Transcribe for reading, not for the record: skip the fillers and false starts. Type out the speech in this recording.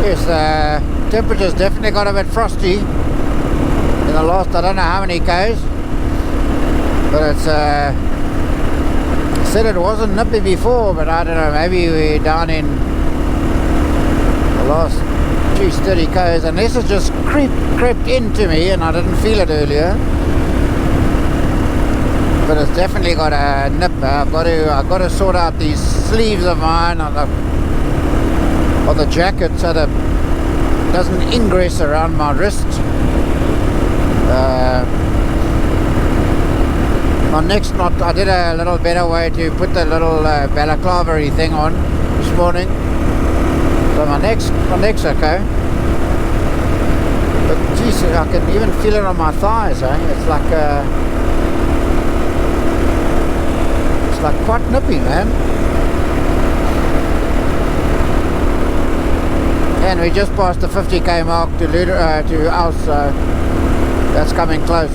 Yes, temperature's definitely got a bit frosty in the last, I don't know how many Ks, but it's said it wasn't nippy before, but I don't know, maybe we're down in the last 30 Ks, unless it just crept into me and I didn't feel it earlier. But it's definitely got a nip. I've got to sort out these sleeves of mine on the jacket so that it doesn't ingress around my wrist. My neck's not. I did a little better way to put the little balaclava thing on this morning, so my neck's okay. But geez, I can even feel it on my thighs. It's like quite nippy, man. And we just passed the 50k mark to Aus, so that's coming close.